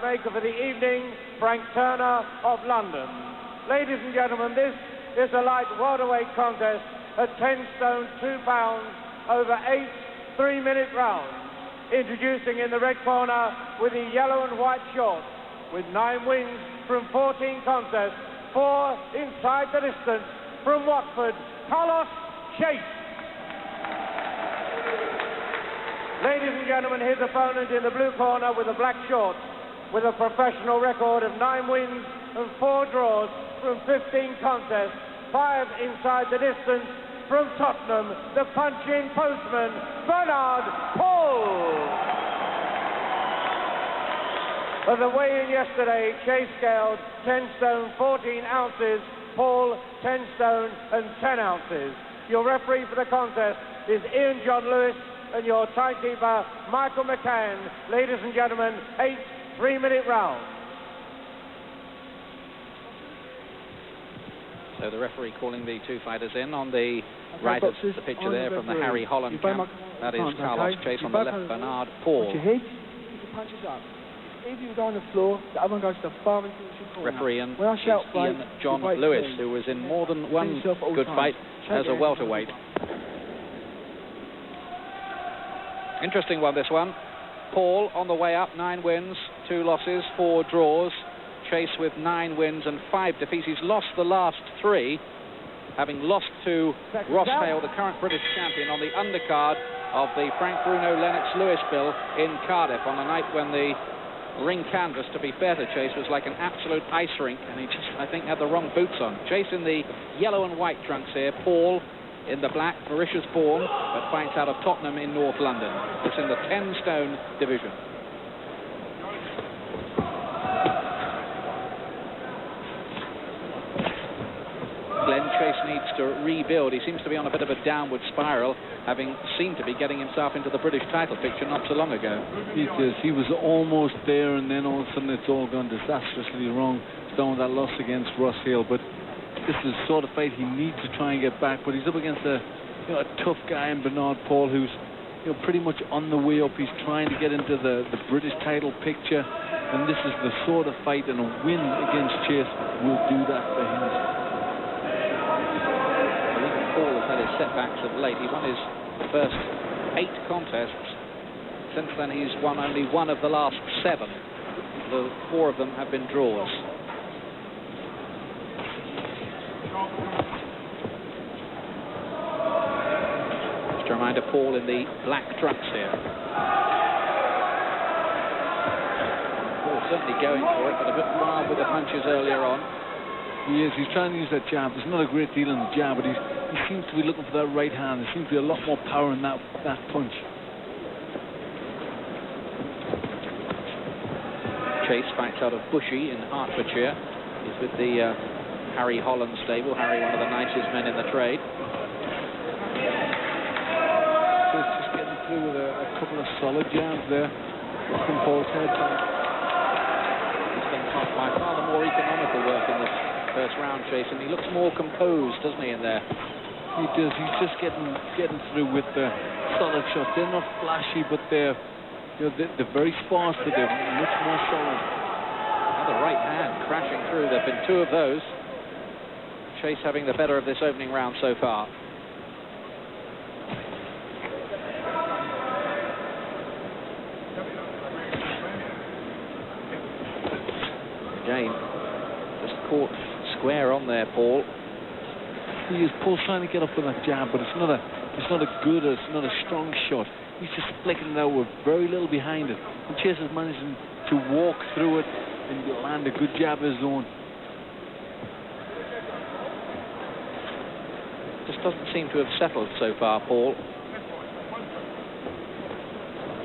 matchmaker for the evening, Frank Turner of London. Ladies and gentlemen, this is a light welterweight contest at 10 stone 2 pounds over 8 3-minute rounds. Introducing in the red corner with the yellow and white shorts, with 9 wins from 14 contests, 4 inside the distance, from Watford, Carlos Chase. Ladies and gentlemen, his opponent in the blue corner with the black shorts, with a professional record of 9 wins and 4 draws from 15 contests, 5 inside the distance, from Tottenham, the punch-in postman, Bernard Paul. At the weigh-in yesterday, Chase scaled 10 stone 14 ounces, Paul 10 stone and 10 ounces. Your referee for the contest is Ian John Lewis, and your timekeeper, Michael McCann. Ladies and gentlemen, 8 3-minute rounds. So the referee calling the 2 fighters in. On the right of the picture there from the Harry Holland camp, that is Carlos Chase. On the left, Bernard Paul. Referee and Ian John Lewis, who was in more than one good fight as a welterweight. Interesting one, this one. Paul on the way up, 9 wins, 2 losses, 4 draws. Chase with 9 wins and 5 defeats. He's lost the last 3, having lost to Ross Hale, the current British champion, on the undercard of the Frank Bruno Lennox Lewis bill in Cardiff on a night when the ring canvas, to be fair to Chase, was like an absolute ice rink, and he just, I think, had the wrong boots on. Chase in the yellow and white trunks here, Paul in the black, Mauritius born, but fights out of Tottenham in North London. It's in the 10 stone division. Glenn Chase needs to rebuild. He seems to be on a bit of a downward spiral, having seemed to be getting himself into the British title picture not so long ago. He was almost there, and then all of a sudden it's all gone disastrously wrong. Down with that loss against Ross Hale, but this is the sort of fight he needs to try and get back. But he's up against a tough guy in Bernard Paul, who's pretty much on the way up. He's trying to get into the British title picture, and this is the sort of fight, and a win against Chase will do that for him. Paul has had his setbacks of late. He won his first 8 contests. Since then, he's won only 1 of the last 7. The 4 of them have been draws. Just a reminder, Paul in the black trunks here. Paul certainly going for it, but a bit wild with the punches earlier on. He is. He's trying to use that jab. There's not a great deal in the jab, but he seems to be looking for that right hand. There seems to be a lot more power in that punch. Chase fights out of Bushy in Hertfordshire. He's with the Harry Holland stable. Harry, one of the nicest men in the trade. Just getting through with a couple of solid jabs there from Paul's head. He's done by far the more economical work in this first round, Chase, and he looks more composed, doesn't he, in there? He does. He's just getting through with the solid shots. They're not flashy, but they're very sparse, but they're much more solid. And the right hand crashing through. There have been 2 of those. Chase having the better of this opening round so far. Again, just caught square on there, Paul. Paul's trying to get up with that jab, but it's not a strong shot. He's just flicking it out with very little behind it. And Chase is managing to walk through it and land a good jab of his own. Just doesn't seem to have settled so far, Paul.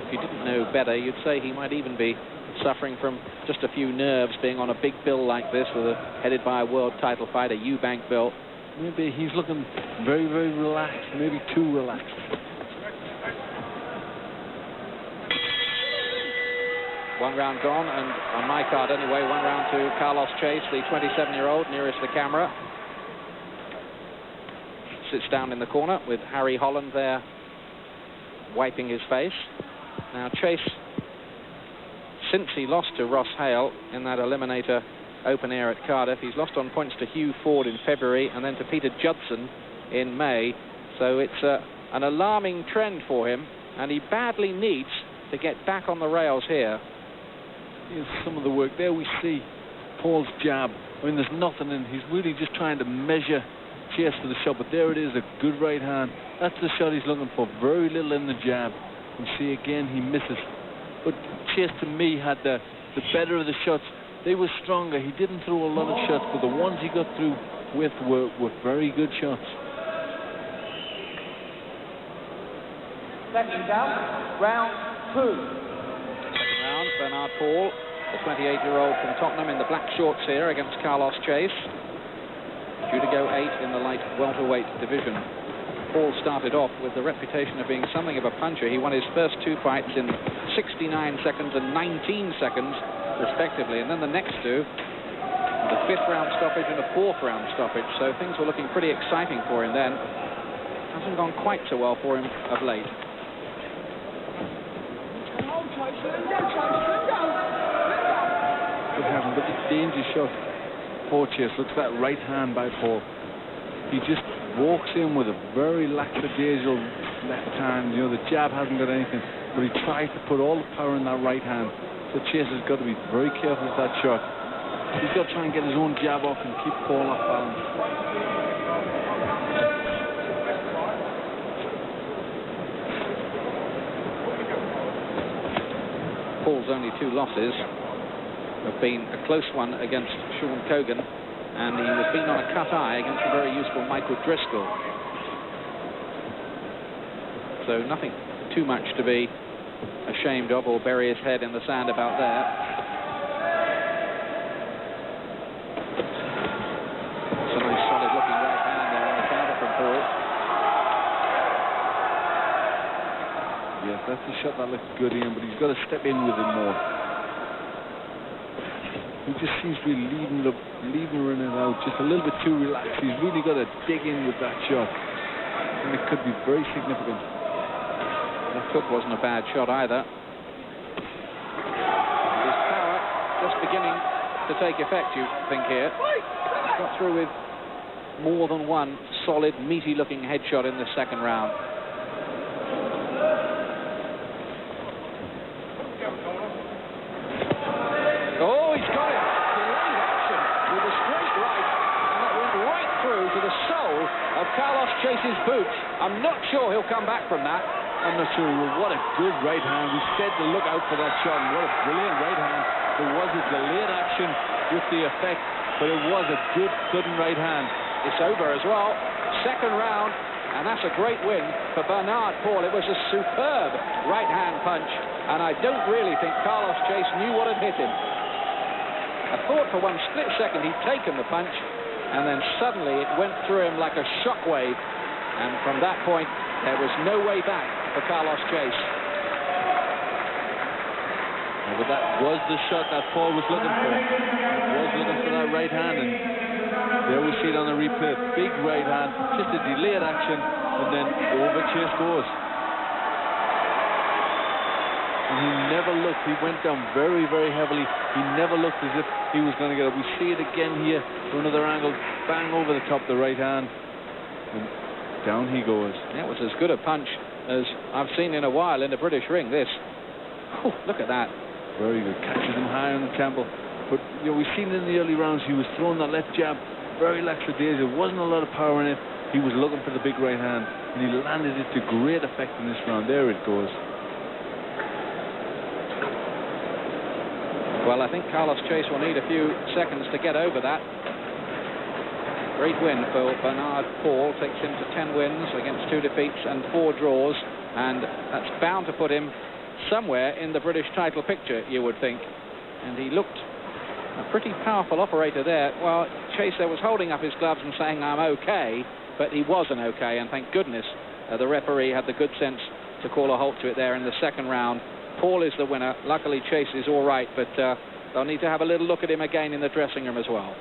If you didn't know better, you'd say he might even be suffering from just a few nerves, being on a big bill like this, headed by a world title fighter, Eubank bill. Maybe he's looking very, very relaxed, maybe too relaxed. One round gone, and on my card anyway, 1 round to Carlos Chase, the 27-year-old, nearest the camera. Sits down in the corner with Harry Holland there wiping his face. Now Chase since he lost to Ross Hale in that eliminator open air at Cardiff. He's lost on points to Hugh Ford in February and then to Peter Judson in May. So it's an alarming trend for him, and he badly needs to get back on the rails here. Here's some of the work. There we see Paul's jab. I mean, there's nothing in. He's really just trying to measure Chase for the shot, but there it is, a good right hand. That's the shot he's looking for. Very little in the jab. You see again, he misses. But Chase, to me, had the better of the shots. They were stronger. He didn't throw a lot of shots, but the ones he got through with were very good shots. Second down, round 2. Second round, Bernard Paul, the 28-year-old from Tottenham in the black shorts here against Carlos Chase. Due to go 8 in the light welterweight division. Paul started off with the reputation of being something of a puncher. He won his first 2 fights in 69 seconds and 19 seconds, respectively. And then the next 2, the 5th round stoppage and a 4th round stoppage. So things were looking pretty exciting for him then. Hasn't gone quite so well for him of late. Good having, but the danger shot for Chase. Looks at that right hand by Paul. He just walks in with a very lackadaisical left hand. You know, the jab hasn't got anything, but he tries to put all the power in that right hand. So Chase has got to be very careful with that shot. He's got to try and get his own jab off and keep Paul off balance. Paul's only 2 losses have been a close one against Sean Cogan, and he was beaten on a cut eye against the very useful Michael Driscoll. So nothing too much to be ashamed of or bury his head in the sand about there. It's a nice solid looking right hand there on the counter from Paul. Yes, that's a shot that looks good, Ian, but he's got to step in with it more. He just seems to be leaving it out just a little bit too relaxed. He's really got to dig in with that shot, and it could be very significant. That hook wasn't a bad shot either. His power just beginning to take effect, you think here. He's got through with more than one solid, meaty-looking headshot in the second round. Oh, he's got it! Great action with a straight right, and that went right through to the sole of Carlos Chase's boot. I'm not sure he'll come back from that. I'm not sure. What a good right hand. We said to look out for that shot, and what a brilliant right hand. There was a delayed action with the effect, but it was a good, sudden right hand. It's over as well. Second round, and that's a great win for Bernard Paul. It was a superb right hand punch, and I don't really think Carlos Chase knew what had hit him. I thought for one split second he'd taken the punch, and then suddenly it went through him like a shockwave, and from that point there was no way back for Carlos Chase. But that was the shot that Paul was looking for. He was looking for that right hand, and there we see it on the replay. Big right hand, just a delayed action, and then over Chase goes. And he never looked. He went down very, very heavily. He never looked as if he was going to get up. We see it again here from another angle. Bang over the top of the right hand, and down he goes. That was as good a punch as I've seen in a while in the British ring, this. Oh, look at that. Very good. Catches him high on the temple. But, you know, we've seen in the early rounds, he was throwing that left jab very lackadaisical. There wasn't a lot of power in it. He was looking for the big right hand, and he landed it to great effect in this round. There it goes. Well, I think Carlos Chase will need a few seconds to get over that. Great win for Bernard Paul. Takes him to 10 wins against 2 defeats and 4 draws, and that's bound to put him somewhere in the British title picture, you would think. And he looked a pretty powerful operator there. Well, Chase was holding up his gloves and saying, I'm okay, but he wasn't okay, and thank goodness the referee had the good sense to call a halt to it there in the second round. Paul is the winner. Luckily, Chase is all right, but they'll need to have a little look at him again in the dressing room as well.